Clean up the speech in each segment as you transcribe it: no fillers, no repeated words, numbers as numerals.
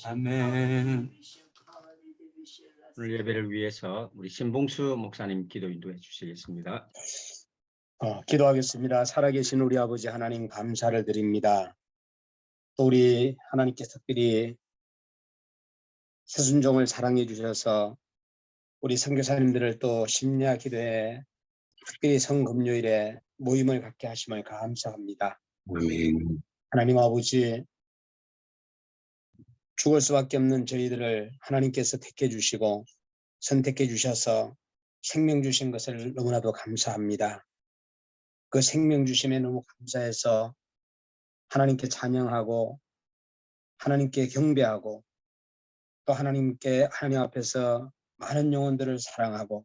아멘. 오늘 예배를 위해서 우리 신봉수 목사님 기도 인도해 주시겠습니다. 기도하겠습니다. 살아계신 우리 아버지 하나님 감사를 드립니다. 또 우리 하나님께서 특별히 새순종을 사랑해 주셔서 우리 선교사님들을 또 심야 기도에 특별히 성금요일에 모임을 갖게 하심을 감사합니다. 아멘. 하나님 아버지, 죽을 수밖에 없는 저희들을 하나님께서 택해 주시고 선택해 주셔서 생명 주신 것을 너무나도 감사합니다. 그 생명 주심에 너무 감사해서 하나님께 찬양하고 하나님께 경배하고 또 하나님 앞에서 많은 영혼들을 사랑하고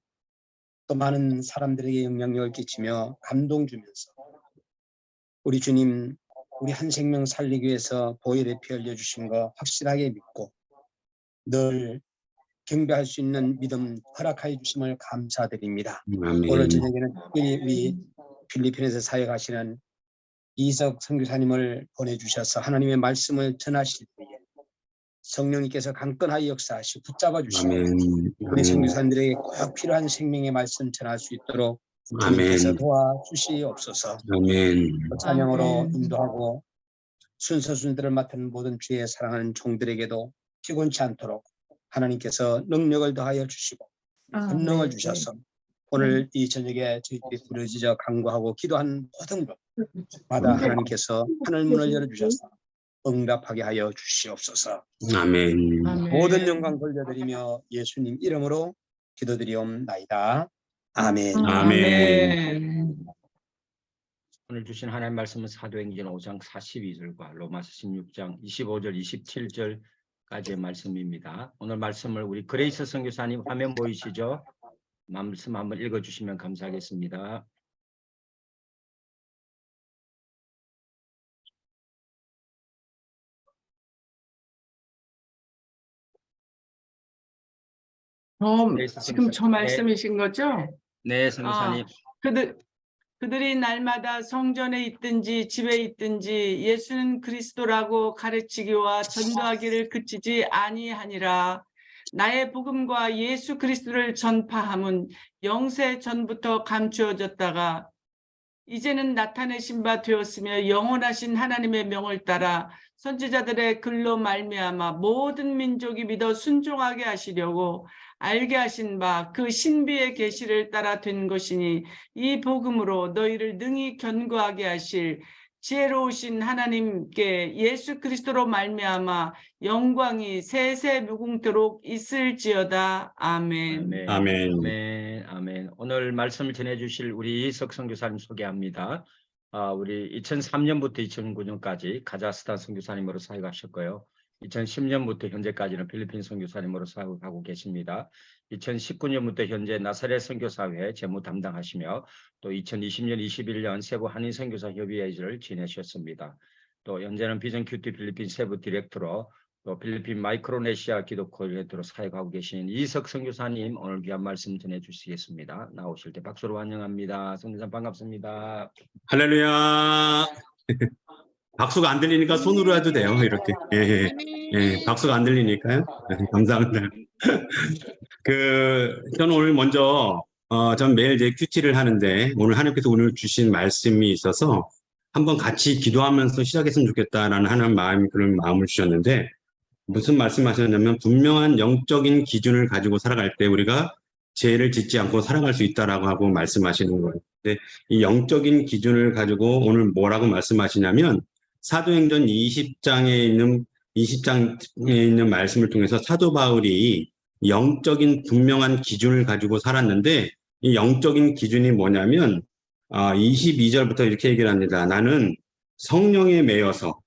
또 많은 사람들에게 영향력을 끼치며 감동 주면서 우리 주님, 우리 한 생명 살리기 위해서 보혈의 피 흘려주신 거 확실하게 믿고 늘 경배할 수 있는 믿음 허락하여 주심을 감사드립니다. 아멘. 오늘 저녁에는 특별히 우리 필리핀에서 사역하시는 이석 선교사님을 보내주셔서 하나님의 말씀을 전하실 때에 성령님께서 강건하게 역사하시고 붙잡아 주시고 우리 선교사님들에게 꼭 필요한 생명의 말씀 전할 수 있도록 주님께서 도와주시옵소서. 아멘. 찬양으로 인도하고 순서순대를 맡은 모든 주의 사랑하는 종들에게도 피곤치 않도록 하나님께서 능력을 더하여 주시고 권능을 주셔서 오늘 이 저녁에 저희들이 부르짖어 간구하고 기도한 모든 것마다 하나님께서 하늘문을 열어주셔서 응답하게 하여 주시옵소서. 아멘. 모든 영광 돌려드리며 예수님 이름으로 기도드리옵나이다. 아멘. 아멘. 오늘 주신 하나님 말씀은 사도행전 5장 42절과 로마서 16장 25절 27절까지의 말씀입니다. 오늘 말씀을 우리 그레이스 선교사님 화면 보이시죠? 말씀 한번 읽어주시면 감사하겠습니다. 지금 저 말씀이신 거죠? 네, 선교사님. 그들이 날마다 성전에 있든지 집에 있든지 예수는 그리스도라고 가르치기와 전도하기를 그치지 아니하니라. 나의 복음과 예수 그리스도를 전파함은 영세 전부터 감추어졌다가 이제는 나타내신 바 되었으며 영원하신 하나님의 명을 따라 선지자들의 글로 말미암아 모든 민족이 믿어 순종하게 하시려고 알게 하신 바 그 신비의 계시를 따라 된 것이니 이 복음으로 너희를 능히 견고하게 하실 지혜로우신 하나님께 예수 그리스도로 말미암아 영광이 세세 무궁토록 있을지어다. 아멘. 아멘. 아멘. 아멘. 오늘 말씀을 전해주실 우리 이석 선교사님 소개합니다. 우리 2003년부터 2009년까지 카자흐스탄 선교사님으로 사역하셨고요. 2010년부터 현재까지는 필리핀 선교사님으로 사역하고 계십니다. 2019년부터 현재 나사렛 선교사회 재무 담당하시며 또 2020년, 21년 세부 한인 선교사 협의회를 지내셨습니다. 또 현재는 비전 큐티 필리핀 세부 디렉터로 또 필리핀 마이크로네시아 기도 코디네이터로 사역하고 계신 이석 선교사님 오늘 귀한 말씀 전해주시겠습니다. 나오실 때 박수로 환영합니다. 선교사님 반갑습니다. 할렐루야. 박수가 안 들리니까 손으로 해도 돼요. 이렇게. 예, 박수가 안 들리니까요. 감사합니다. 저는 오늘 먼저 전 매일 이제 큐티를 하는데 오늘 하나님께서 오늘 주신 말씀이 있어서 한번 같이 기도하면서 시작했으면 좋겠다라는 하나님 그런 마음을 주셨는데 무슨 말씀하셨냐면 분명한 영적인 기준을 가지고 살아갈 때 우리가 죄를 짓지 않고 살아갈 수 있다라고 하고 말씀하시는 거예요. 근데 이 영적인 기준을 가지고 오늘 뭐라고 말씀하시냐면 사도행전 20장에 있는 말씀을 통해서 사도 바울이 영적인 분명한 기준을 가지고 살았는데 이 영적인 기준이 뭐냐면 22절부터 이렇게 얘기를 합니다. 나는 성령에 매여서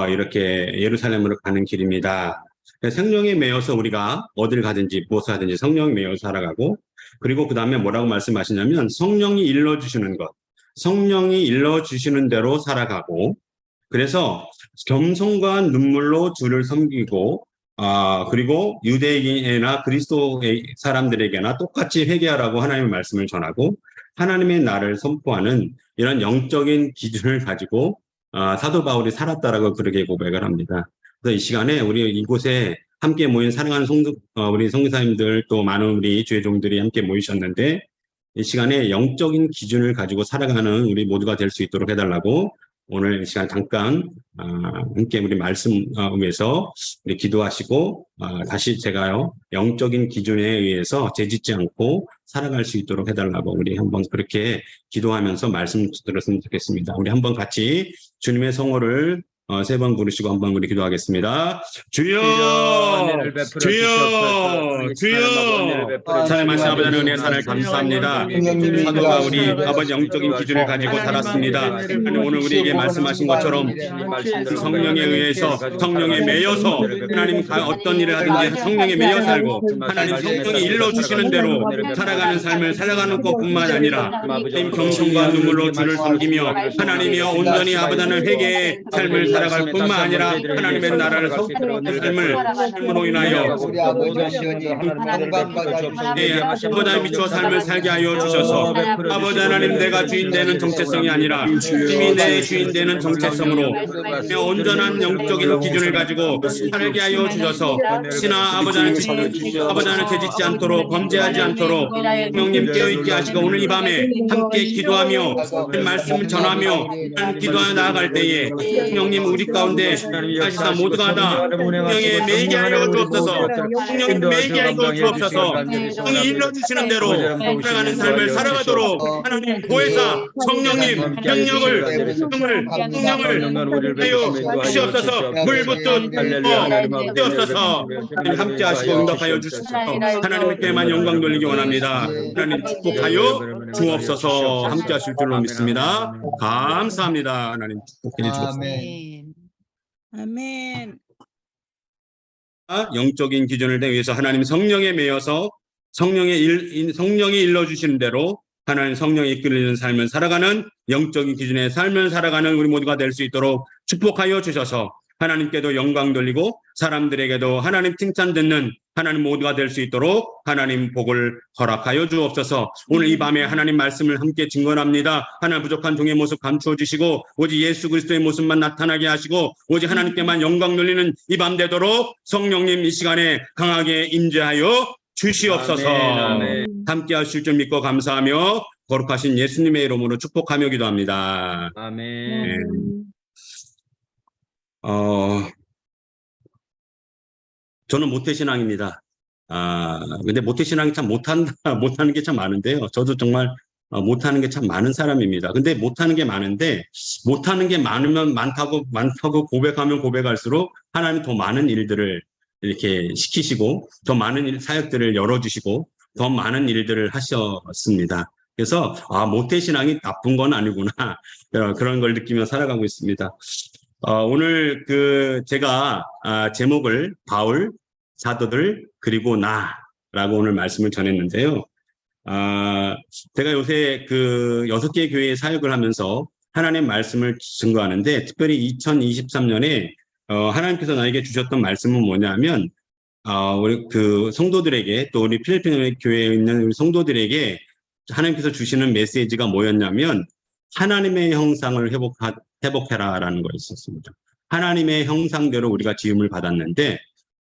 이렇게 예루살렘으로 가는 길입니다. 성령에 매여서 우리가 어딜 가든지 무엇을 하든지 성령에 매여서 살아가고 그리고 그 다음에 뭐라고 말씀하시냐면 성령이 일러주시는 것, 성령이 일러주시는 대로 살아가고 그래서 겸손과 눈물로 주를 섬기고 그리고 유대인이나 그리스도의 사람들에게나 똑같이 회개하라고 하나님의 말씀을 전하고 하나님의 나를 선포하는 이런 영적인 기준을 가지고 사도 바울이 살았다라고 그렇게 고백을 합니다. 그래서 이 시간에 우리 이곳에 함께 모인 사랑하는 우리 선교사님들 또 많은 우리 주의 종들이 함께 모이셨는데 이 시간에 영적인 기준을 가지고 살아가는 우리 모두가 될 수 있도록 해달라고 오늘 이 시간 잠깐 함께 우리 말씀 위해서 우리 기도하시고 다시 제가요 영적인 기준에 의해서 재짓지 않고 살아갈 수 있도록 해달라고 우리 한번 그렇게 기도하면서 말씀 들었으면 좋겠습니다. 우리 한번 같이 주님의 성호를 3번 부르시고 한번 우리 기도하겠습니다. 주여, 주여, 주여. 하나님 아버지 은혜 사를 감사합니다. 사도가 우리 아버지 영적인 기준을 가지고 살았습니다. 오늘 우리에게 말씀하신 것처럼 성령에 의해서 성령에 매여서 하나님 어떤 일을 하든지 성령에 매여 살고 하나님 성령이 일러주시는 대로 살아가는 삶을 살아가는 것뿐만 아니라 하나님 경성과 눈물로 주를 섬기며 하나님이여 온전히 아버지 하나님 회개의 삶을 살아갈 뿐만 아니라 하나님의 나라를 섬기는 삶으로 인하여 아버지 하나님 미쳐 삶을 살게 하여 주셔서 아버지 하나님 내가 주인 되는 정체성이 아니라 주님이 내 주인 되는 정체성으로 온전한 영적인 기준을 가지고 살게 하여 주셔서 신하 아버지 하나님 죄짓지 않도록 범죄하지 않도록 성령님 깨어있게 하시고 오늘 이 밤에 함께 기도하며 말씀을 전하며 기도하여 나아갈 때에 성령님 우리 가운데 하시사 모두가 다 성령의 매게 하여 주옵소서. 성령님 매게 하여 주옵소서. 성령이 일러주시는 대로 살아가는 삶을 살아가도록 하나님 보혜사 성령님 능력을 하여 주시옵소서. 물붓듯 되었소서. 함께 하시고 응답하여 주시옵소서. 하나님께만 영광 돌리기 원합니다. 하나님 축복하여 주옵소서. 함께 하실 줄로 믿습니다. 감사합니다. 하나님 축복해 주옵소서. 아멘. 영적인 기준을 위해서 하나님 성령에 매여서 성령이 일러주시는 대로 하나님 성령이 이끌리는 삶을 살아가는 영적인 기준의 삶을 살아가는 우리 모두가 될 수 있도록 축복하여 주셔서 하나님께도 영광 돌리고 사람들에게도 하나님 칭찬 듣는 하나님 모두가 될 수 있도록 하나님 복을 허락하여 주옵소서. 오늘 이 밤에 하나님 말씀을 함께 증거합니다. 하나님 부족한 종의 모습 감추어 주시고 오직 예수 그리스도의 모습만 나타나게 하시고 오직 하나님께만 영광 돌리는 이 밤 되도록 성령님 이 시간에 강하게 임재하여 주시옵소서. 아멘. 함께 하실 줄 믿고 감사하며 거룩하신 예수님의 이름으로 축복하며 기도합니다. 아멘. 저는 모태신앙입니다. 근데 모태신앙이 참 못하는 게 참 많은데요. 저도 정말 못하는 게 참 많은 사람입니다. 근데 못하는 게 많은데, 못하는 게 많으면 많다고 고백하면 고백할수록 하나님 더 많은 일들을 이렇게 시키시고, 더 많은 사역들을 열어주시고, 더 많은 일들을 하셨습니다. 그래서, 모태신앙이 나쁜 건 아니구나. 그런 걸 느끼며 살아가고 있습니다. 오늘 제가 제목을 바울, 사도들, 그리고 나라고 오늘 말씀을 전했는데요. 제가 요새 6개 교회에 사역을 하면서 하나님의 말씀을 증거하는데, 특별히 2023년에 하나님께서 나에게 주셨던 말씀은 뭐냐면, 우리 성도들에게, 또 우리 필리핀 교회에 있는 우리 성도들에게 하나님께서 주시는 메시지가 뭐였냐면, 하나님의 형상을 회복해라라는 거였었습니다. 하나님의 형상대로 우리가 지음을 받았는데,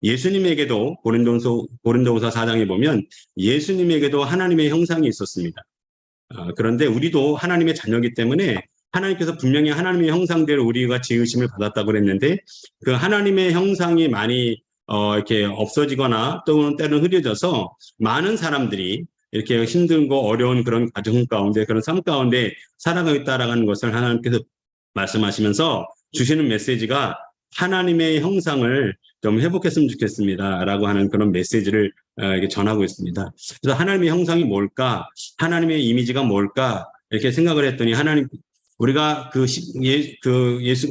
예수님에게도 고린도후서 4장에 보면 예수님에게도 하나님의 형상이 있었습니다. 그런데 우리도 하나님의 자녀이기 때문에 하나님께서 분명히 하나님의 형상대로 우리가 지으심을 받았다고 그랬는데, 그 하나님의 형상이 많이 이렇게 없어지거나 또는 때로는 흐려져서 많은 사람들이 이렇게 힘들고 어려운 그런 가정 가운데, 그런 삶 가운데 살아가고 있다라는 것을 하나님께서 말씀하시면서 주시는 메시지가 하나님의 형상을 좀 회복했으면 좋겠습니다 라고 하는 그런 메시지를 이렇게 전하고 있습니다. 그래서 하나님의 형상이 뭘까? 하나님의 이미지가 뭘까? 이렇게 생각을 했더니 우리가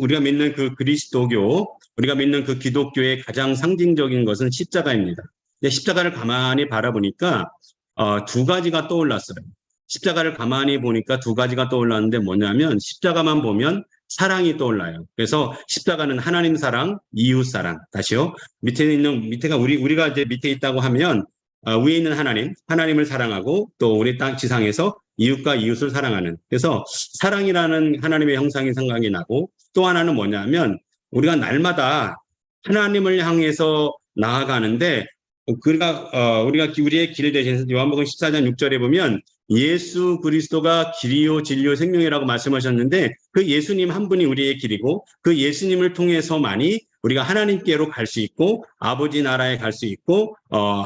우리가 믿는 그리스도교, 우리가 믿는 그 기독교의 가장 상징적인 것은 십자가입니다. 근데 십자가를 가만히 바라보니까 두 가지가 떠올랐어요. 십자가를 가만히 보니까 두 가지가 떠올랐는데 뭐냐면, 십자가만 보면 사랑이 떠올라요. 그래서 십자가는 하나님 사랑, 이웃 사랑. 다시요. 밑에가 우리가 이제 밑에 있다고 하면, 위에 있는 하나님을 사랑하고, 또 우리 땅 지상에서 이웃과 이웃을 사랑하는. 그래서 사랑이라는 하나님의 형상이 생각이 나고, 또 하나는 뭐냐면 우리가 날마다 하나님을 향해서 나아가는데 우리가 우리의 길 대신 요한복음 14장 6절에 보면 예수 그리스도가 길이요 진리요 생명이라고 말씀하셨는데 그 예수님 한 분이 우리의 길이고 그 예수님을 통해서만이 우리가 하나님께로 갈 수 있고 아버지 나라에 갈 수 있고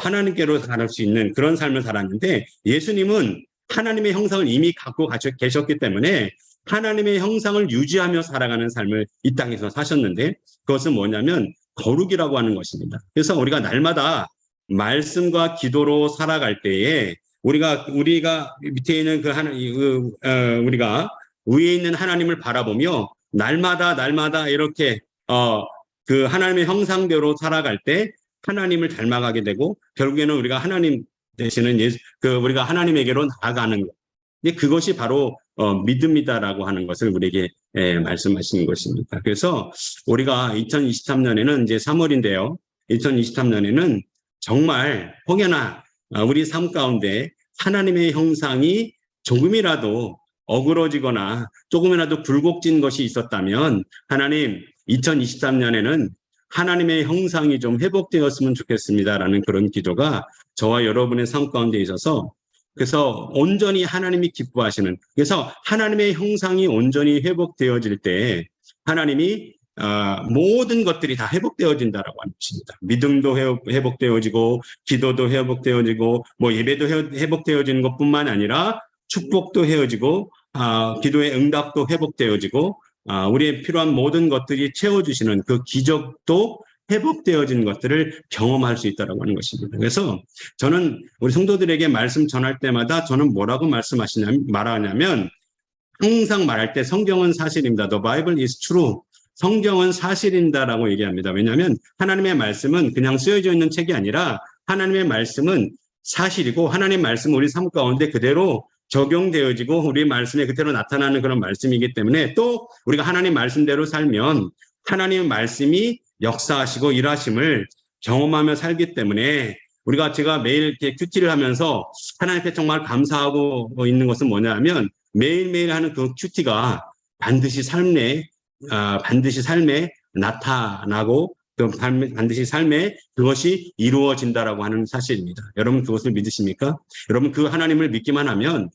하나님께로 갈 수 있는 그런 삶을 살았는데 예수님은 하나님의 형상을 이미 갖고 계셨기 때문에 하나님의 형상을 유지하며 살아가는 삶을 이 땅에서 사셨는데 그것은 뭐냐면 거룩이라고 하는 것입니다. 그래서 우리가 날마다 말씀과 기도로 살아갈 때에 우리가 밑에 있는 우리가 위에 있는 하나님을 바라보며 날마다 이렇게 그 하나님의 형상대로 살아갈 때 하나님을 닮아가게 되고 결국에는 우리가 하나님 되시는 우리가 하나님에게로 나아가는 것. 그것이 바로 믿음이다라고 하는 것을 우리에게 말씀하시는 것입니다. 그래서 우리가 2023년에는 이제 3월인데요. 2023년에는 정말 혹여나 우리 삶 가운데 하나님의 형상이 조금이라도 어그러지거나 조금이라도 굴곡진 것이 있었다면 하나님 2023년에는 하나님의 형상이 좀 회복되었으면 좋겠습니다라는 그런 기도가 저와 여러분의 삶 가운데 있어서 그래서 온전히 하나님이 기뻐하시는 그래서 하나님의 형상이 온전히 회복되어질 때 하나님이 모든 것들이 다 회복되어진다라고 하는 것입니다. 믿음도 회복되어지고 기도도 회복되어지고 뭐 예배도 회복되어지는 것뿐만 아니라 축복도 헤어지고 기도의 응답도 회복되어지고 우리의 필요한 모든 것들이 채워주시는 그 기적도 회복되어진 것들을 경험할 수 있다고 하는 것입니다. 그래서 저는 우리 성도들에게 말씀 전할 때마다 저는 뭐라고 말하냐면 항상 말할 때 성경은 사실입니다. The Bible is true. 성경은 사실인다라고 얘기합니다. 왜냐하면 하나님의 말씀은 그냥 쓰여져 있는 책이 아니라 하나님의 말씀은 사실이고 하나님의 말씀은 우리 삶 가운데 그대로 적용되어지고 우리 말씀에 그대로 나타나는 그런 말씀이기 때문에 또 우리가 하나님 말씀대로 살면 하나님의 말씀이 역사하시고 일하심을 경험하며 살기 때문에 제가 매일 이렇게 큐티를 하면서 하나님께 정말 감사하고 있는 것은 뭐냐면 매일매일 하는 그 큐티가 반드시 삶에 나타나고 또 반드시 삶에 그것이 이루어진다라고 하는 사실입니다. 여러분 그것을 믿으십니까? 여러분 그 하나님을 믿기만 하면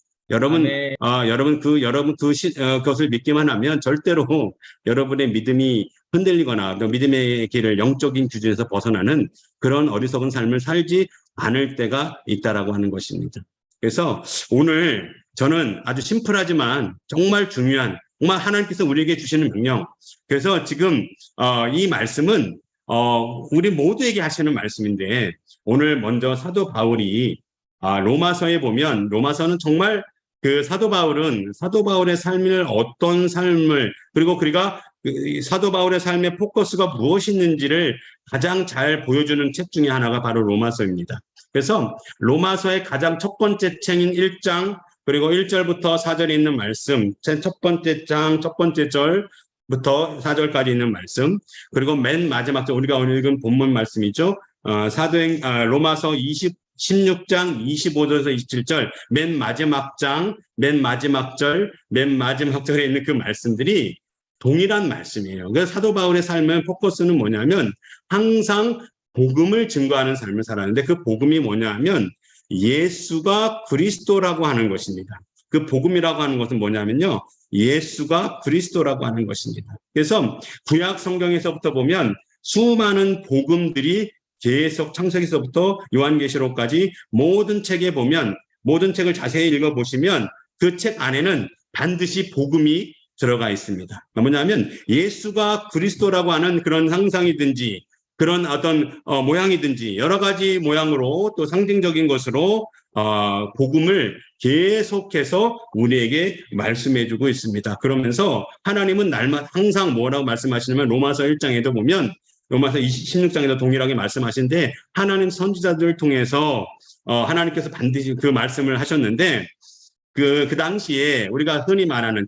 그것을 믿기만 하면 절대로 여러분의 믿음이 흔들리거나 또 믿음의 길을 영적인 기준에서 벗어나는 그런 어리석은 삶을 살지 않을 때가 있다라고 하는 것입니다. 그래서 오늘 저는 아주 심플하지만 정말 중요한 정말 하나님께서 우리에게 주시는 명령. 그래서 지금 이 말씀은 우리 모두에게 하시는 말씀인데 오늘 먼저 사도 바울이 로마서에 보면 로마서는 정말 그 사도 바울의 삶을 어떤 삶을 그리고 그가 사도 바울의 삶의 포커스가 무엇이 있는지를 가장 잘 보여주는 책 중에 하나가 바로 로마서입니다. 그래서 로마서의 가장 첫 번째 책인 1장 그리고 1절부터 4절에 있는 말씀, 첫 번째 장 첫 번째 절부터 4절까지 있는 말씀, 그리고 맨 마지막 절 우리가 오늘 읽은 본문 말씀이죠. 로마서 16장 25절에서 27절 맨 마지막 장, 맨 마지막 절, 맨 마지막 절에 있는 그 말씀들이 동일한 말씀이에요. 그래서 사도 바울의 삶의 포커스는 뭐냐면 항상 복음을 증거하는 삶을 살았는데 그 복음이 뭐냐면 예수가 그리스도라고 하는 것입니다. 그 복음이라고 하는 것은 뭐냐면요. 예수가 그리스도라고 하는 것입니다. 그래서 구약 성경에서부터 보면 수많은 복음들이 계속 창세기서부터 요한계시록까지 모든 책에 보면 모든 책을 자세히 읽어보시면 그 책 안에는 반드시 복음이 들어가 있습니다. 뭐냐면 예수가 그리스도라고 하는 그런 상상이든지 그런 어떤 모양이든지 여러 가지 모양으로 또 상징적인 것으로 복음을 계속해서 우리에게 말씀해주고 있습니다. 그러면서 하나님은 날마다 항상 뭐라고 말씀하시냐면 로마서 1장에도 보면 로마서 16장에도 동일하게 말씀하시는데 하나님 선지자들을 통해서 하나님께서 반드시 그 말씀을 하셨는데 그 당시에 우리가 흔히 말하는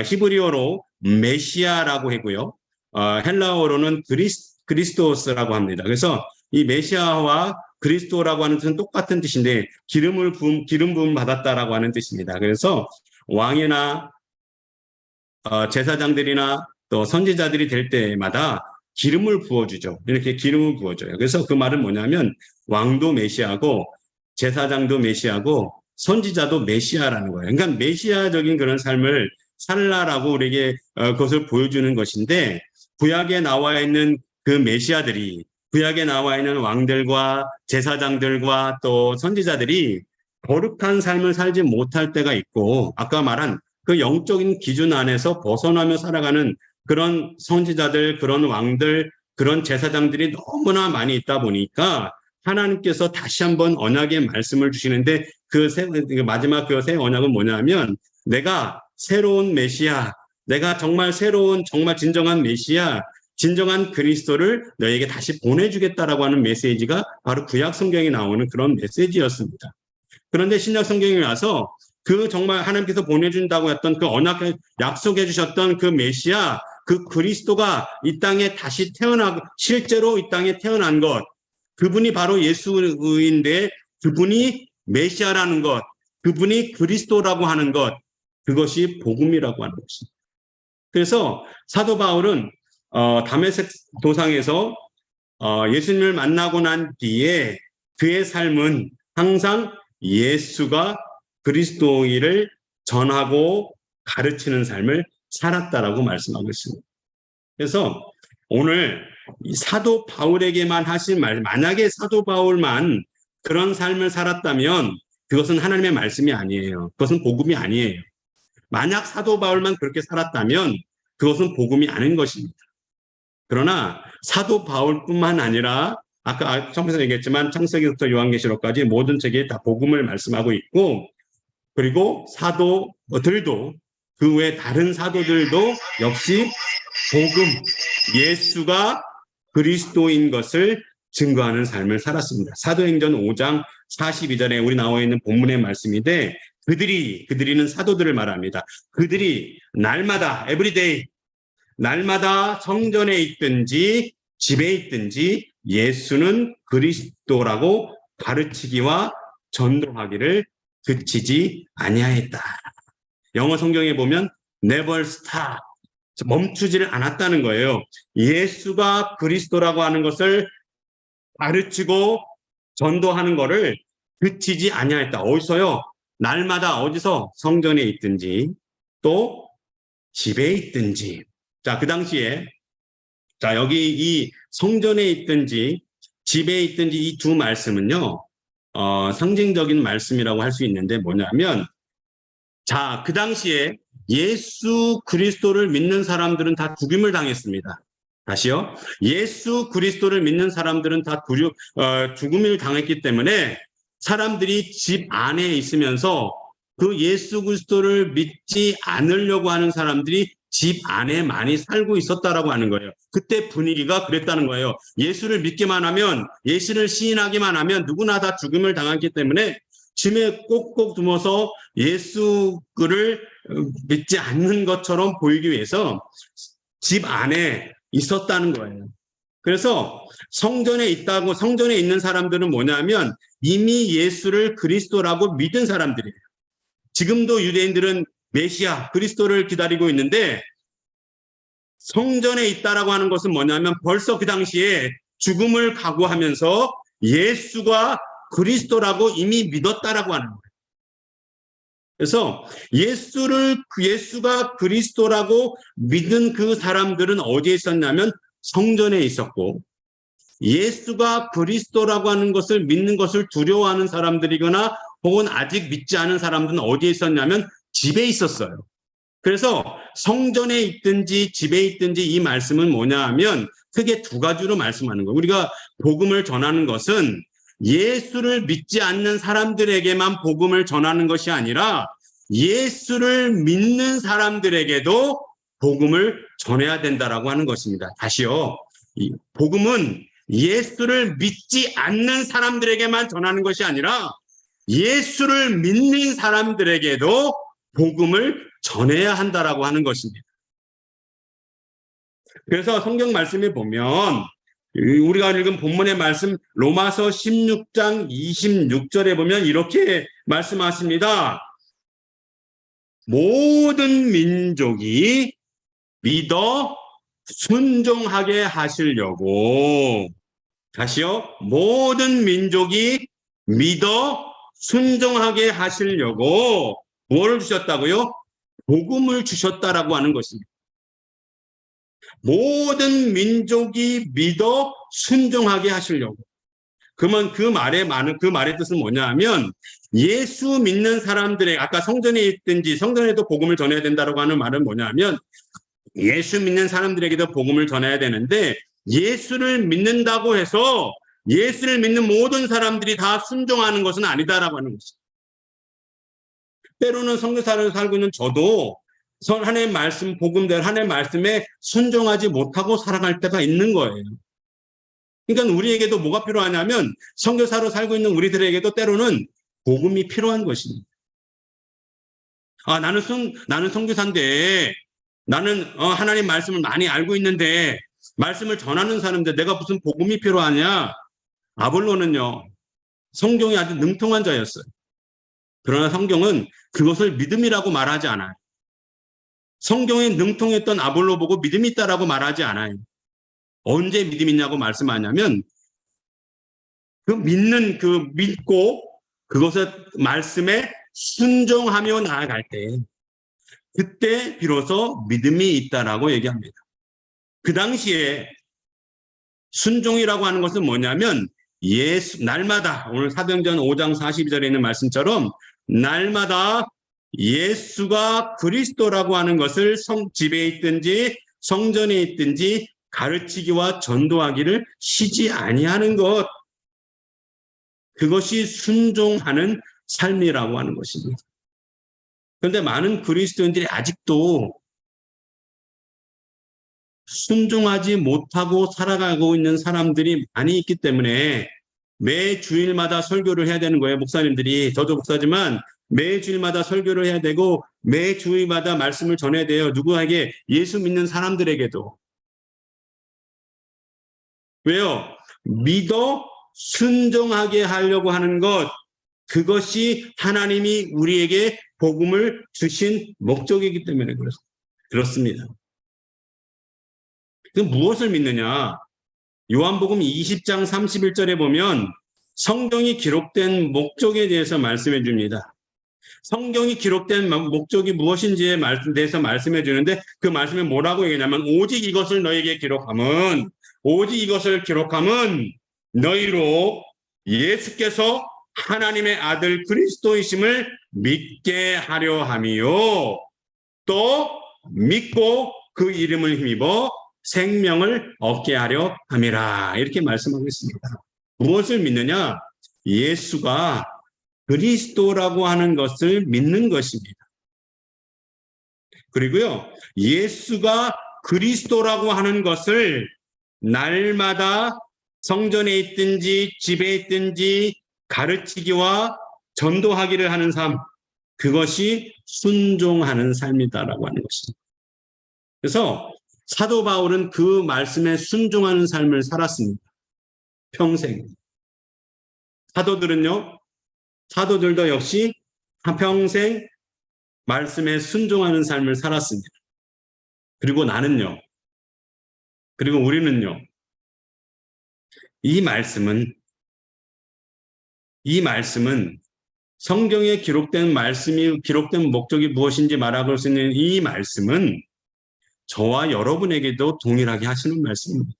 히브리어로 메시아라고 하고요. 헬라어로는 그리스도스라고 합니다. 그래서 이 메시아와 그리스도라고 하는 뜻은 똑같은 뜻인데 기름 부음 받았다라고 하는 뜻입니다. 그래서 왕이나 제사장들이나 또 선지자들이 될 때마다 기름을 부어주죠. 이렇게 기름을 부어줘요. 그래서 그 말은 뭐냐면 왕도 메시아고 제사장도 메시아고 선지자도 메시아라는 거예요. 그러니까 메시아적인 그런 삶을 살라라고 우리에게 그것을 보여주는 것인데, 구약에 나와 있는 그 메시아들이, 구약에 나와 있는 왕들과 제사장들과 또 선지자들이 거룩한 삶을 살지 못할 때가 있고, 아까 말한 그 영적인 기준 안에서 벗어나며 살아가는 그런 선지자들, 그런 왕들, 그런 제사장들이 너무나 많이 있다 보니까 하나님께서 다시 한번 언약의 말씀을 주시는데, 마지막 그 새 언약은 뭐냐면, 내가 새로운 메시아, 내가 정말 새로운, 정말 진정한 메시아, 진정한 그리스도를 너에게 다시 보내주겠다라고 하는 메시지가 바로 구약 성경에 나오는 그런 메시지였습니다. 그런데 신약 성경에 와서 그 정말 하나님께서 보내준다고 했던 그 언약 약속해 주셨던 그 메시아, 그 그리스도가 이 땅에 다시 실제로 이 땅에 태어난 것, 그분이 바로 예수인데 그분이 메시아라는 것, 그분이 그리스도라고 하는 것, 그것이 복음이라고 하는 것입니다. 그래서 사도 바울은 다메섹 도상에서 예수님을 만나고 난 뒤에 그의 삶은 항상 예수가 그리스도이를 전하고 가르치는 삶을 살았다라고 말씀하고 있습니다. 그래서 오늘 사도 바울에게만 하신 말, 만약에 사도 바울만 그런 삶을 살았다면 그것은 하나님의 말씀이 아니에요. 그것은 복음이 아니에요. 만약 사도 바울만 그렇게 살았다면 그것은 복음이 아닌 것입니다. 그러나 사도 바울뿐만 아니라 아까 처음에서 얘기했지만 창세기부터 요한계시록까지 모든 책에 다 복음을 말씀하고 있고, 그리고 사도들도 그 외 다른 사도들도 역시 복음, 예수가 그리스도인 것을 증거하는 삶을 살았습니다. 사도행전 5장 42절에 우리 나와 있는 본문의 말씀인데, 그들이는 사도들을 말합니다. 그들이 날마다 에브리데이 날마다 성전에 있든지 집에 있든지 예수는 그리스도라고 가르치기와 전도하기를 그치지 아니하였다. 영어 성경에 보면 never stop, 멈추지를 않았다는 거예요. 예수가 그리스도라고 하는 것을 가르치고 전도하는 것을 그치지 아니하였다. 어디서요? 날마다 어디서? 성전에 있든지 또 집에 있든지. 자, 그 당시에 여기 이 성전에 있든지 집에 있든지 이 두 말씀은요, 상징적인 말씀이라고 할 수 있는데 뭐냐면, 자, 그 당시에 예수 그리스도를 믿는 사람들은 다 죽임을 당했습니다. 다시요. 예수 그리스도를 믿는 사람들은 다 죽음을 당했기 때문에 사람들이 집 안에 있으면서 그 예수 그리스도를 믿지 않으려고 하는 사람들이 집 안에 많이 살고 있었다라고 하는 거예요. 그때 분위기가 그랬다는 거예요. 예수를 믿기만 하면, 예수를 시인하기만 하면 누구나 다 죽음을 당했기 때문에 집에 꼭꼭 숨어서 예수를 믿지 않는 것처럼 보이기 위해서 집 안에 있었다는 거예요. 그래서 성전에 있는 사람들은 뭐냐면 이미 예수를 그리스도라고 믿은 사람들이에요. 지금도 유대인들은 메시아, 그리스도를 기다리고 있는데, 성전에 있다라고 하는 것은 뭐냐면 벌써 그 당시에 죽음을 각오하면서 예수가 그리스도라고 이미 믿었다라고 하는 거예요. 그래서 예수가 그리스도라고 믿은 그 사람들은 어디에 있었냐면 성전에 있었고, 예수가 그리스도라고 하는 것을 믿는 것을 두려워하는 사람들이거나 혹은 아직 믿지 않은 사람들은 어디에 있었냐면 집에 있었어요. 그래서 성전에 있든지 집에 있든지 이 말씀은 뭐냐 하면 크게 두 가지로 말씀하는 거예요. 우리가 복음을 전하는 것은 예수를 믿지 않는 사람들에게만 복음을 전하는 것이 아니라 예수를 믿는 사람들에게도 복음을 전해야 된다라고 하는 것입니다. 다시요. 이 복음은 예수를 믿지 않는 사람들에게만 전하는 것이 아니라 예수를 믿는 사람들에게도 복음을 전해야 한다라고 하는 것입니다. 그래서 성경 말씀에 보면 우리가 읽은 본문의 말씀 로마서 16장 26절에 보면 이렇게 말씀하십니다. 모든 민족이 믿어 순종하게 하시려고. 다시요. 모든 민족이 믿어 순종하게 하시려고 뭐를 주셨다고요? 복음을 주셨다라고 하는 것입니다. 모든 민족이 믿어 순종하게 하시려고. 그러면 그 말의 뜻은 뭐냐 하면 예수 믿는 사람들의 아까 성전에 있든지 성전에도 복음을 전해야 된다라고 하는 말은 뭐냐 하면 예수 믿는 사람들에게도 복음을 전해야 되는데 예수를 믿는다고 해서 예수를 믿는 모든 사람들이 다 순종하는 것은 아니다라고 하는 것입니다. 때로는 선교사를 살고 있는 저도 하나님의 말씀, 복음대로 하나님의 말씀에 순종하지 못하고 살아갈 때가 있는 거예요. 그러니까 우리에게도 뭐가 필요하냐면 선교사로 살고 있는 우리들에게도 때로는 복음이 필요한 것입니다. 나는 선교사인데 나는 하나님 말씀을 많이 알고 있는데 말씀을 전하는 사람인데 내가 무슨 복음이 필요하냐? 아볼로는요. 성경이 아주 능통한 자였어요. 그러나 성경은 그것을 믿음이라고 말하지 않아요. 성경에 능통했던 아볼로 보고 믿음이 있다라고 말하지 않아요. 언제 믿음 있냐고 말씀하냐면 믿고 그것을 말씀에 순종하며 나아갈 때 그때 비로소 믿음이 있다라고 얘기합니다. 그 당시에 순종이라고 하는 것은 뭐냐면 날마다 오늘 사도행전 5장 42절에 있는 말씀처럼 날마다 예수가 그리스도라고 하는 것을 집에 있든지 성전에 있든지 가르치기와 전도하기를 쉬지 아니하는 것, 그것이 순종하는 삶이라고 하는 것입니다. 그런데 많은 그리스도인들이 아직도 순종하지 못하고 살아가고 있는 사람들이 많이 있기 때문에 매 주일마다 설교를 해야 되는 거예요. 목사님들이. 저도 목사지만 매 주일마다 설교를 해야 되고 매 주일마다 말씀을 전해야 돼요. 누구에게? 예수 믿는 사람들에게도. 왜요? 믿어 순종하게 하려고 하는 것, 그것이 하나님이 우리에게 복음을 주신 목적이기 때문에 그렇습니다. 그 무엇을 믿느냐? 요한복음 20장 31절에 보면 성경이 기록된 목적에 대해서 말씀해 줍니다. 성경이 기록된 목적이 무엇인지에 대해서 말씀해 주는데 그 말씀에 뭐라고 얘기하냐면 오직 이것을 기록함은 너희로 예수께서 하나님의 아들 그리스도이심을 믿게 하려 함이요 또 믿고 그 이름을 힘입어 생명을 얻게 하려 함이라. 이렇게 말씀하고 있습니다. 무엇을 믿느냐? 예수가 그리스도라고 하는 것을 믿는 것입니다. 그리고요, 예수가 그리스도라고 하는 것을 날마다 성전에 있든지 집에 있든지 가르치기와 전도하기를 하는 삶, 그것이 순종하는 삶이다라고 하는 것입니다. 그래서 사도 바울은 그 말씀에 순종하는 삶을 살았습니다. 평생. 사도들도 역시 한평생 말씀에 순종하는 삶을 살았습니다. 그리고 우리는요. 이 말씀은 성경에 기록된 목적이 무엇인지 말할 수 있는 이 말씀은 저와 여러분에게도 동일하게 하시는 말씀입니다.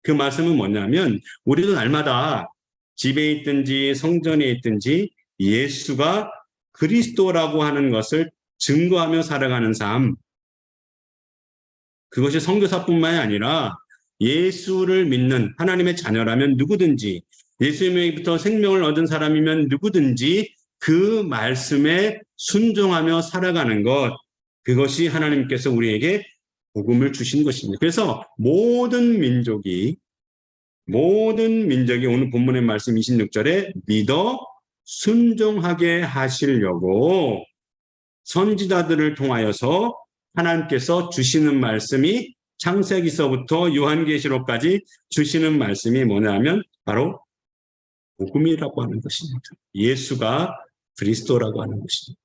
그 말씀은 뭐냐면 우리도 날마다 집에 있든지 성전에 있든지 예수가 그리스도라고 하는 것을 증거하며 살아가는 삶, 그것이 선교사뿐만이 아니라 예수를 믿는 하나님의 자녀라면 누구든지 예수님으로부터 생명을 얻은 사람이면 누구든지 그 말씀에 순종하며 살아가는 것, 그것이 하나님께서 우리에게 복음을 주신 것입니다. 그래서 모든 민족이 오늘 본문의 말씀 26절에 믿어 순종하게 하시려고 선지자들을 통하여서 하나님께서 주시는 말씀이 창세기서부터 요한계시록까지 주시는 말씀이 뭐냐면 바로 복음이라고 하는 것입니다. 예수가 그리스도라고 하는 것입니다.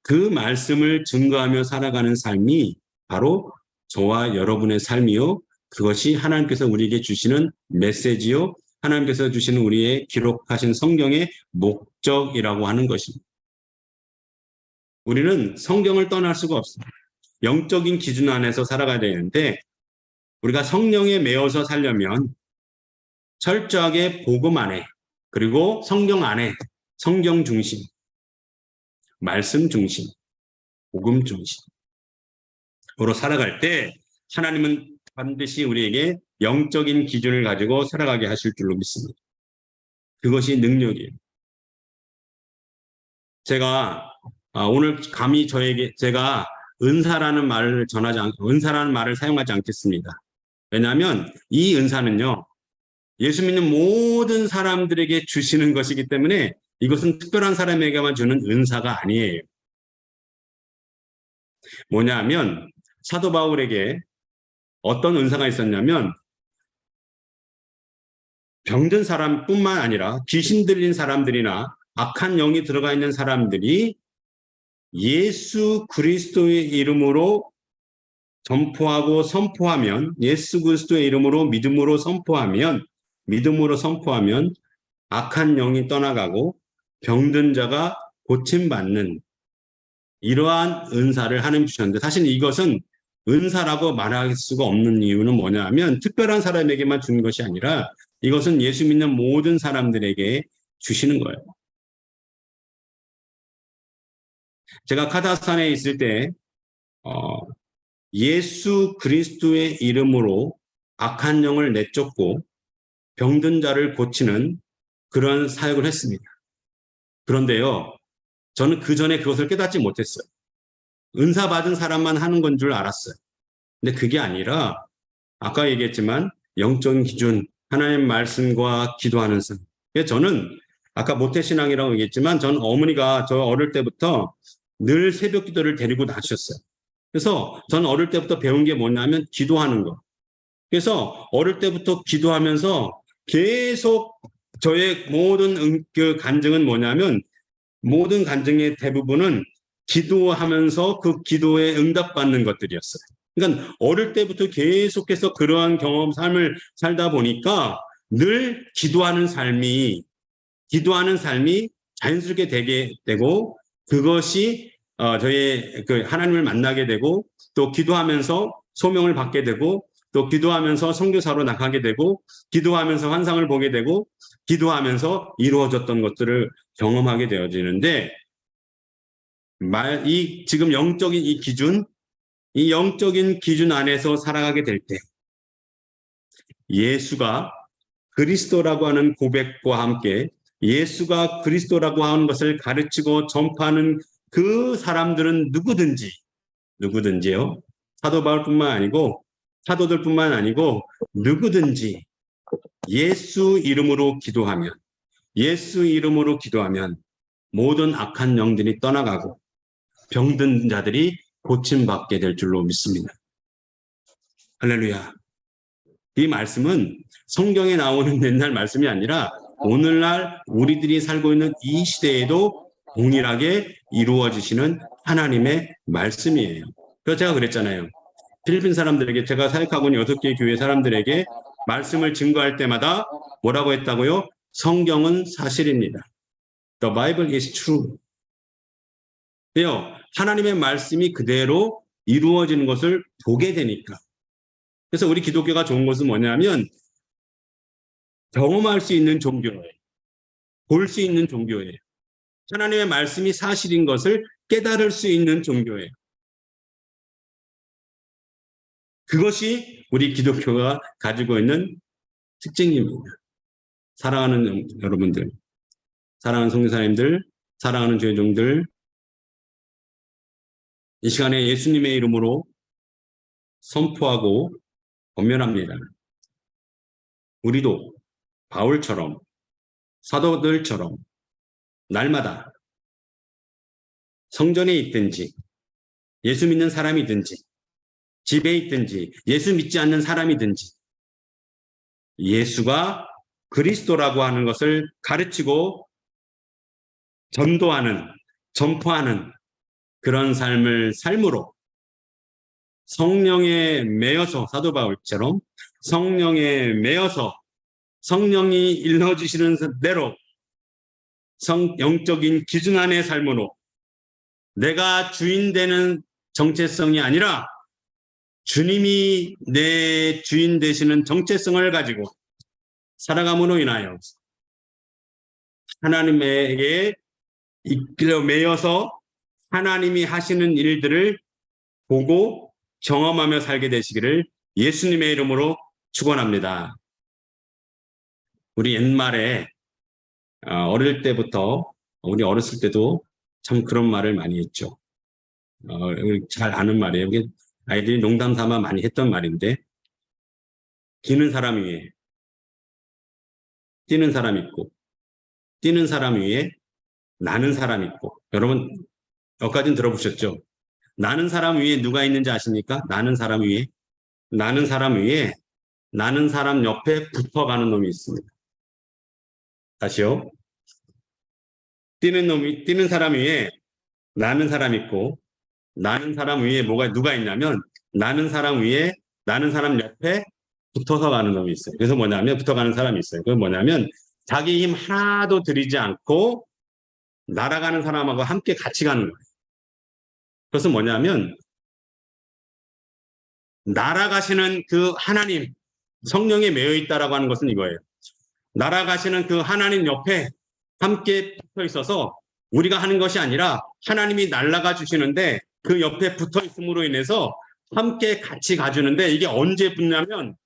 그 말씀을 증거하며 살아가는 삶이 바로 저와 여러분의 삶이요. 그것이 하나님께서 우리에게 주시는 메시지요. 하나님께서 주시는 우리의 기록하신 성경의 목적이라고 하는 것입니다. 우리는 성경을 떠날 수가 없습니다. 영적인 기준 안에서 살아가야 되는데 우리가 성령에 매어서 살려면 철저하게 복음 안에 그리고 성경 안에 성경 중심, 말씀 중심, 복음 중심으로 살아갈 때 하나님은 반드시 우리에게 영적인 기준을 가지고 살아가게 하실 줄로 믿습니다. 그것이 능력이에요. 제가 오늘 감히 제가 은사라는 말을 은사라는 말을 사용하지 않겠습니다. 왜냐하면 이 은사는요, 예수 믿는 모든 사람들에게 주시는 것이기 때문에 이것은 특별한 사람에게만 주는 은사가 아니에요. 뭐냐면 사도 바울에게 어떤 은사가 있었냐면 병든 사람뿐만 아니라 귀신 들린 사람들이나 악한 영이 들어가 있는 사람들이 예수 그리스도의 이름으로 전포하고 선포하면 예수 그리스도의 이름으로 믿음으로 선포하면 악한 영이 떠나가고 병든 자가 고침받는 이러한 은사를 하나님 주셨는데 사실 이것은 은사라고 말할 수가 없는 이유는 뭐냐면 특별한 사람에게만 주는 것이 아니라 이것은 예수 믿는 모든 사람들에게 주시는 거예요. 제가 카자흐스탄에 있을 때 예수 그리스도의 이름으로 악한 영을 내쫓고 병든 자를 고치는 그런 사역을 했습니다. 그런데요, 저는 그 전에 그것을 깨닫지 못했어요. 은사 받은 사람만 하는 건 줄 알았어요. 근데 그게 아니라 아까 얘기했지만 영적인 기준, 하나님 말씀과 기도하는 삶. 저는 아까 모태신앙이라고 얘기했지만 저는 어머니가 저 어릴 때부터 늘 새벽 기도를 데리고 나셨어요. 그래서 저는 어릴 때부터 배운 게 뭐냐면 기도하는 거. 그래서 어릴 때부터 기도하면서 계속 저의 모든 그 간증은 뭐냐면 모든 간증의 대부분은 기도하면서 그 기도에 응답받는 것들이었어요. 그러니까 어릴 때부터 계속해서 그러한 경험 삶을 살다 보니까 늘 기도하는 삶이 자연스럽게 되게 되고 그것이 저의 그 하나님을 만나게 되고 또 기도하면서 소명을 받게 되고 또 기도하면서 선교사로 나가게 되고 기도하면서 환상을 보게 되고 기도하면서 이루어졌던 것들을 경험하게 되어지는데 지금 영적인 이 영적인 기준 안에서 살아가게 될 때 예수가 그리스도라고 하는 고백과 함께 예수가 그리스도라고 하는 것을 가르치고 전파하는 그 사람들은 누구든지요. 사도 바울뿐만 아니고 사도들뿐만 아니고 누구든지 예수 이름으로 기도하면 모든 악한 영들이 떠나가고 병든 자들이 고침받게 될 줄로 믿습니다. 할렐루야. 이 말씀은 성경에 나오는 옛날 말씀이 아니라 오늘날 우리들이 살고 있는 이 시대에도 동일하게 이루어지시는 하나님의 말씀이에요. 그래서 제가 그랬잖아요. 필리핀 사람들에게 제가 사역하고 있는 6개의 교회 사람들에게 말씀을 증거할 때마다 뭐라고 했다고요? 성경은 사실입니다. The Bible is true. 하나님의 말씀이 그대로 이루어지는 것을 보게 되니까. 그래서 우리 기독교가 좋은 것은 뭐냐면 경험할 수 있는 종교예요. 볼 수 있는 종교예요. 하나님의 말씀이 사실인 것을 깨달을 수 있는 종교예요. 그것이 우리 기독교가 가지고 있는 특징입니다. 사랑하는 여러분들, 사랑하는 선교사님들, 사랑하는 죄종들, 이 시간에 예수님의 이름으로 선포하고 권면합니다. 우리도 바울처럼 사도들처럼 날마다 성전에 있든지 예수 믿는 사람이든지 집에 있든지 예수 믿지 않는 사람이든지 예수가 그리스도라고 하는 것을 가르치고 전도하는, 전포하는 그런 삶으로 성령에 매여서 사도 바울처럼 성령에 매여서 성령이 일러주시는 대로 영적인 기준 안의 삶으로 내가 주인 되는 정체성이 아니라 주님이 내 주인 되시는 정체성을 가지고 살아감으로 인하여 하나님에게 이끌려 매여서 하나님이 하시는 일들을 보고 경험하며 살게 되시기를 예수님의 이름으로 축원합니다. 우리 옛말에 어릴 때부터 우리 어렸을 때도 참 그런 말을 많이 했죠. 잘 아는 말이에요. 이게 아이들이 농담 삼아 많이 했던 말인데 뛰는 사람 위에 뛰는 사람 있고 뛰는 사람 위에 나는 사람 있고 여러분 여기까지는 들어보셨죠? 나는 사람 위에 누가 있는지 아십니까? 나는 사람 위에 나는 사람 옆에 붙어가는 놈이 있습니다. 다시요. 뛰는 사람 위에 나는 사람 있고 나는 사람 위에 누가 있냐면 나는 사람 옆에 붙어서 가는 놈이 있어요. 그래서 뭐냐면 붙어가는 사람이 있어요. 그건 뭐냐면 자기 힘 하나도 들이지 않고 날아가는 사람하고 함께 같이 가는 거예요. 그것은 뭐냐면 날아가시는 그 하나님 성령에 매여 있다라고 하는 것은 이거예요. 날아가시는 그 하나님 옆에 함께 붙어 있어서 우리가 하는 것이 아니라 하나님이 날아가 주시는데 그 옆에 붙어 있음으로 인해서 함께 같이 가주는데 이게 언제 붙냐면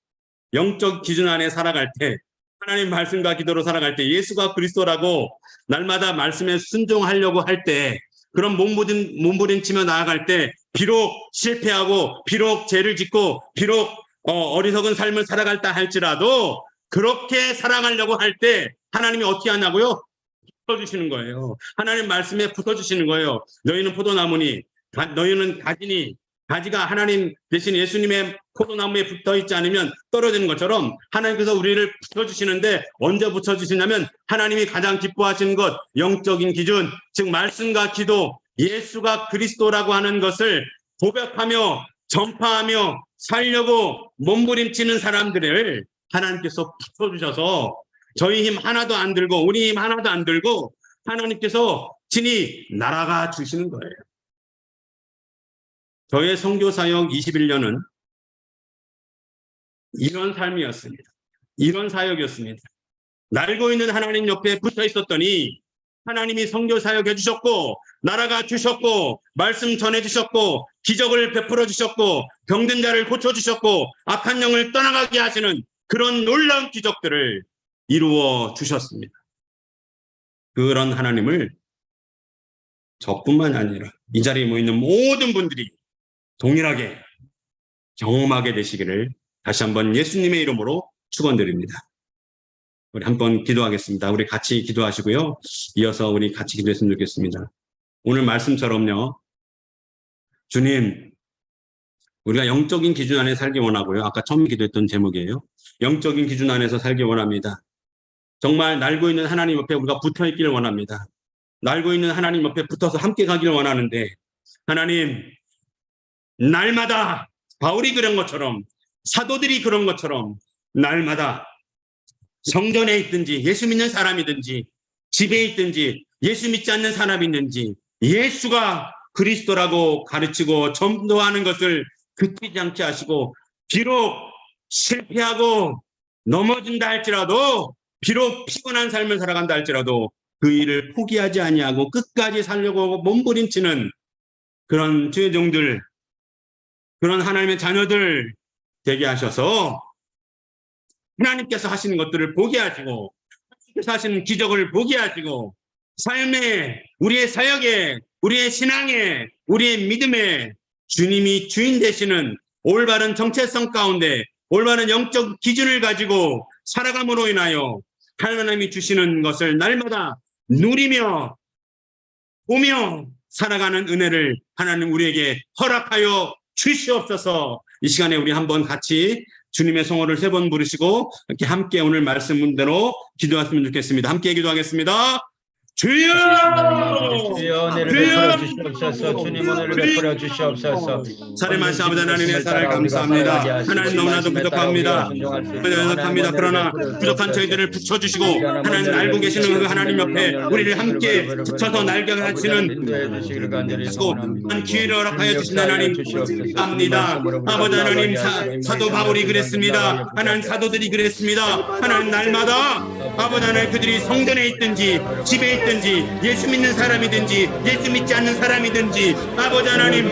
영적 기준 안에 살아갈 때 하나님 말씀과 기도로 살아갈 때 예수가 그리스도라고 날마다 말씀에 순종하려고 할 때 그런 몸부림치며 나아갈 때 비록 실패하고 비록 죄를 짓고 비록 어리석은 삶을 살아갈다 할지라도 그렇게 살아가려고 할 때 하나님이 어떻게 하냐고요? 붙어주시는 거예요. 하나님 말씀에 붙어주시는 거예요. 너희는 포도나무니 너희는 가지니 가지가 하나님 대신 예수님의 포도나무에 붙어있지 않으면 떨어지는 것처럼 하나님께서 우리를 붙여주시는데 언제 붙여주시냐면 하나님이 가장 기뻐하시는 것 영적인 기준 즉 말씀과 기도 예수가 그리스도라고 하는 것을 고백하며 전파하며 살려고 몸부림치는 사람들을 하나님께서 붙여주셔서 저희 힘 하나도 안 들고 우리 힘 하나도 안 들고 하나님께서 친히 날아가 주시는 거예요. 저의 선교사역 21년은 이런 삶이었습니다. 이런 사역이었습니다. 날고 있는 하나님 옆에 붙어 있었더니 하나님이 선교사역 해주셨고 날아가 주셨고 말씀 전해주셨고 기적을 베풀어 주셨고 병든 자를 고쳐주셨고 악한 영을 떠나가게 하시는 그런 놀라운 기적들을 이루어 주셨습니다. 그런 하나님을 저뿐만 아니라 이 자리에 모이는 모든 분들이 동일하게 경험하게 되시기를 다시 한번 예수님의 이름으로 축원드립니다. 우리 한번 기도하겠습니다. 우리 같이 기도하시고요. 이어서 우리 같이 기도했으면 좋겠습니다. 오늘 말씀처럼요. 주님, 우리가 영적인 기준 안에 살기 원하고요. 아까 처음 기도했던 제목이에요. 영적인 기준 안에서 살기 원합니다. 정말 날고 있는 하나님 옆에 우리가 붙어 있기를 원합니다. 날고 있는 하나님 옆에 붙어서 함께 가기를 원하는데 하나님, 날마다 바울이 그런 것처럼 사도들이 그런 것처럼 날마다 성전에 있든지 예수 믿는 사람이든지 집에 있든지 예수 믿지 않는 사람이 있든지 예수가 그리스도라고 가르치고 전도하는 것을 그치지 않게 하시고 비록 실패하고 넘어진다 할지라도 비록 피곤한 삶을 살아간다 할지라도 그 일을 포기하지 아니하고 끝까지 살려고 몸부림치는 그런 주의 종들 그런 하나님의 자녀들 되게 하셔서 하나님께서 하시는 것들을 보게 하시고 하나님께서 하시는 기적을 보게 하시고 삶에 우리의 사역에 우리의 신앙에 우리의 믿음에 주님이 주인 되시는 올바른 정체성 가운데 올바른 영적 기준을 가지고 살아감으로 인하여 하나님이 주시는 것을 날마다 누리며 보며 살아가는 은혜를 하나님 우리에게 허락하여 주시옵소서. 이 시간에 우리 한번 같이 주님의 성호를 3번 부르시고 이렇게 함께 오늘 말씀대로 기도했으면 좋겠습니다. 함께 기도하겠습니다. 주여! 주여 은혜를 주여! 베풀어 주시옵소서. 주님 은혜를 베풀어 주시옵소서. 살인하신 아버지 하나님의 사랑을 감사합니다. 하나님 너무나도 부족합니다. 부족합니다. 그러나 부족한 저희들을 붙여주시고 하나님 알고 계시는 그 하나님 옆에 우리를 함께 붙여서 날게 하시는 한 기회를 허락하여 주신 하나님 감사합니다. 아버지 하나님 사도 바울이 그랬습니다. 하나님 사도들이 그랬습니다. 하나님 날마다 아버지 하나님 그들이 성전에 있든지 집에 있든지 예수 믿는 사람이든지 예수 믿지 않는 사람이든지 아버지 하나님